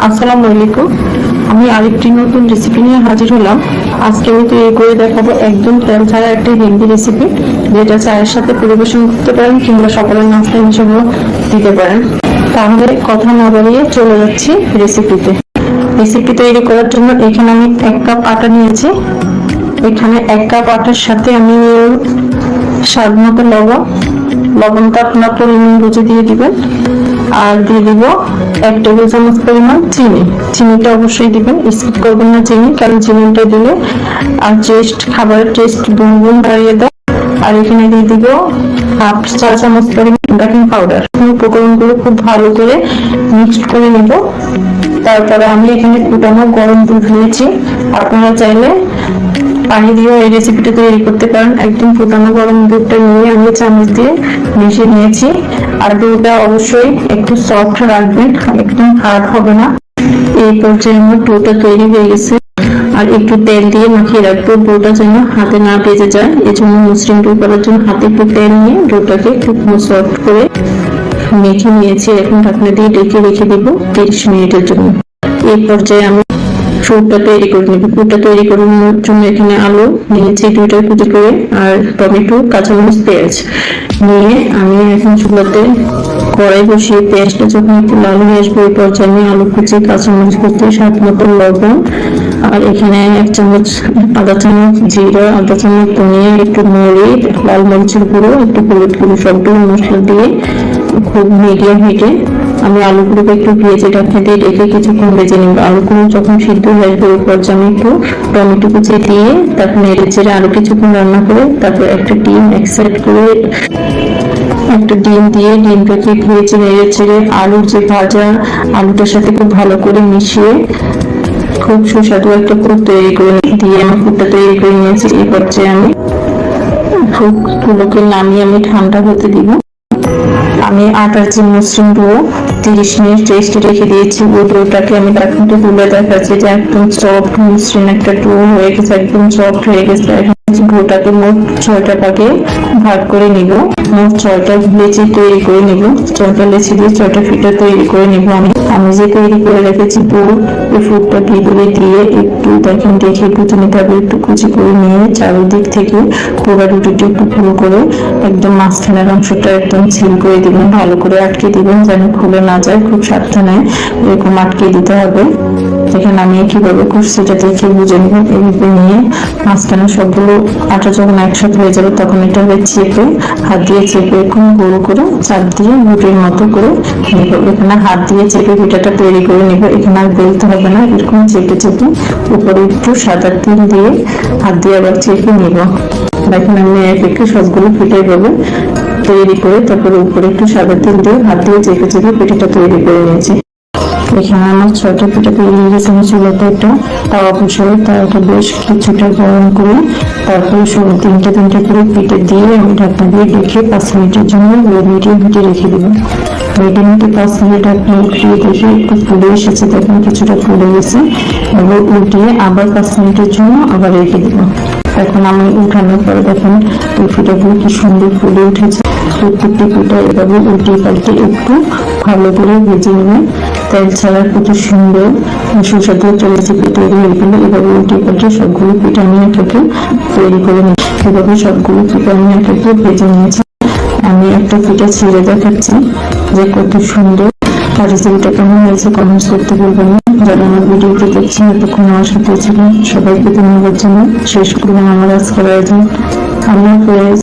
আসসালামু আলাইকুম। আমি আরেকটি নতুন রেসিপি নিয়ে হাজির হলাম। আজকে আমি তৈরি করে দেখাবো একদম তেল ছাড়া একটা হেলদি রেসিপি, যেটা চায়ের সাথে পরিবেশন করতে পারেন কিংবা সকালের নাস্তা হিসেবেও দিতে পারেন। তাহলে কথা না বাড়িয়ে চলে যাচ্ছি রেসিপিতে। রেসিপি তৈরি করার জন্য এখানে আমি 1 কাপ আটা নিয়েছি। এখানে 1 কাপ আটার সাথে আমি স্বাদ মতো লবণটা আপনার পরিমাণ বুঝে দিয়ে দিবেন। আর দিয়ে দিব 1 টেবিল চামচ পরিমাণ চিনিটা অবশ্যই দিবেন, স্কিপ করবেন না চিনি, কারণ চিনিটা দিলে আর খাবারের টেস্ট গুণ বাড়িয়ে দেয়। আর এখানে দিয়ে দিব 1/2 চা চামচ পরিমাণ বেকিং পাউডার। উপকরণগুলো খুব ভালো করে মিক্সড করে নেব। তারপরে আমি এখানে ফুটানো গরম দুধ নিয়েছি। আপনারা চাইলে পানি দিয়ে এই রেসিপিটা তৈরি করতে পারেন। একদম ফুটানো গরম দুধটা নিয়ে আমি চামচ দিয়ে মিশিয়ে নিয়েছি। আর দুধটা অবশ্যই একটু সফট রাখবেন, একদম হার্ড হবে না। এই পর্যায়ে আমার ডোটা তৈরি হয়ে গেছে। আর একটু তেল দিয়ে মাখিয়ে রাখবো, ডোটা যেন হাতে না ভেজে যায়। এই জন্য মসৃণ ডো করার জন্য হাতে একটু তেল নিয়ে ডোটাকে খুব সফট করে মেখে নিয়েছি। এখন ঢাকনা দিয়ে ঢেকে রেখে দেবো 30 মিনিটের জন্য। এই পর্যায়ে আমি পুরটা তৈরি করে নেব। পুরটা তৈরি করার জন্য এখানে আলু নিয়েছি 2টা কুচি করে, আর টমেটো, কাঁচামরিচ, পেঁয়াজ নিয়ে আমি এখন চুলাতে কড়াই বসিয়ে পেঁয়াজটা যখন একটু লাল হয়ে আসবে ওই পর্যায়ে আমি আলু কুচি, কাঁচামরিচ কুচি, স্বাদ মতো লবণ, আর এখানে 1 চামচ আদা চামচ জিরা, আদা চামচ ধনিয়া, একটু মরিচ, লাল মরিচের গুঁড়ো, একটু হলুদ গুঁড়ো, সবগুলো মশলা দিয়ে খুব মিডিয়াম হিটে আমি আলুগুলোকে একটু ভেজে ঢাকনা দিয়ে রেখে কিছুক্ষণ ভেজে নিব। আলুগুলো যখন সিদ্ধ হয়ে আসবে ওই পর্যায়ে আমি একটু টমেটো কুচি দিয়ে তারপর নেড়ে চেড়ে আরো কিছুক্ষণ রান্না করে তারপর একটা ডিম দিয়ে ডিমটাকে ভেজে নেড়ে চেড়ে আলুর যে ভাজা আলুটার সাথে খুব ভালো করে মিশিয়ে খুব সুস্বাদু একটা পুর তৈরি করে দিয়ে আমি পুরটা তৈরি করে নিয়েছি। এই পর্যায়ে আমি পুরগুলোকে নামিয়ে আমি ঠান্ডা হতে দিব। আমি আটার যে মসৃণ ডো 30 মিনিট রেস্টে রেখে দিয়েছি, ওই ডোটাকে আমি ঢাকনাটা তুলে দেখাচ্ছি যে একদম সফট মসৃণ একটা ডো হয়ে গেছে, একদম সফট হয়ে গেছে। ডোটাকে মোট 6টা ভাগে ভাগ করে নিব। মোট 6টা লেচি তৈরি করে নিব। 6টা লেচি দিয়ে 6টা ফিতা তৈরি করে নিব। আমি যে তৈরি করে রেখেছি পুর, এই পুরটা ভিতরে দিয়ে একটু দেখে কুচি নিতে হবে। একটু কুচি করে নিয়ে চারিদিক থেকে পুরো রুটিটা একটু পুরো করে একদম মাঝখানের অংশটা একদম সিল করে দিবেন, ভালো করে আটকে দিবেন যেন খুলে না যায়। খুব সাবধানে এরকম আটকে দিতে হবে। এখানে আমি কিভাবে করছি সেটা দেখে বুঝে নেব। এইভাবে নিয়ে মাঝখানে সবগুলো আটা যখন একসাথে হয়ে যাবে তখন এটা চেপে হাত দিয়ে চেপে এরকম গোল করে চাপ দিয়ে রুটির মতো করে নেব। এখানে হাত দিয়ে চেপে পিঠাটা তৈরি করে নেব। এখানে আর বেলতে হবে না, এরকম চেপে উপরে একটু সাদা তেল দিয়ে হাত দিয়ে আবার চেপে নেব। দেখেন আমি এক সবগুলো পিঠে ভাবে তৈরি করে তারপরে উপরে একটু সাদা তেল দিয়ে হাত দিয়ে চেপে পিঠাটা তৈরি করে নিয়েছি। এখানে আমার 6টা পিঠা তৈরি হয়ে গেছে। আমি চুলাতে একটা তাওয়া বসিয়ে তাওয়াটা বেশ কিছুটা গরম করে তারপরে 3টে করে পিঠে দিয়ে আমি ঢাকনা দিয়ে রেখে 5 মিনিটের জন্য মিডিয়াম হিটে রেখে দেবো। মিডিয়াম হিটে 5 মিনিট ঢাকনা উঠিয়ে দেখে একটু ফুলে এসেছে, দেখুন কিছুটা ফুলে গেছে। এবার উঠিয়ে আবার 5 মিনিটের জন্য আবার রেখে দেবো। এখন আমি উঠানোর পরে দেখেন এই পিঠাগুলো কি সুন্দর ফুলে উঠেছে। প্রত্যেকটি পিঠা এভাবে উল্টিয়ে পাল্টে একটু ভালো করে ভেজে নেবেন। তেল ছাড়া কত সুন্দর সুস্বাদু রেসিপি তৈরি হয়ে গেল। এভাবে উল্টে পাল্টে সবগুলো পিঠা আমি এটাকে তৈরি করে নিই। এভাবে সবগুলো পিঠা আমি এটাকে ভেজে নিয়েছি। আমি একটা পিঠা ছিঁড়ে দেখাচ্ছি যে কত সুন্দর। আর রেসিপিটা কেমন হয়েছে কমেন্টস করতে বলবেন না। যারা আমার ভিডিওটি দেখছেন এতক্ষণ আমার সাথে ছিলেন সবাইকে ধন্যবাদ জানাই। শেষ করবেন আমার আজকের আয়োজন। আল্লাহ হাফেজ।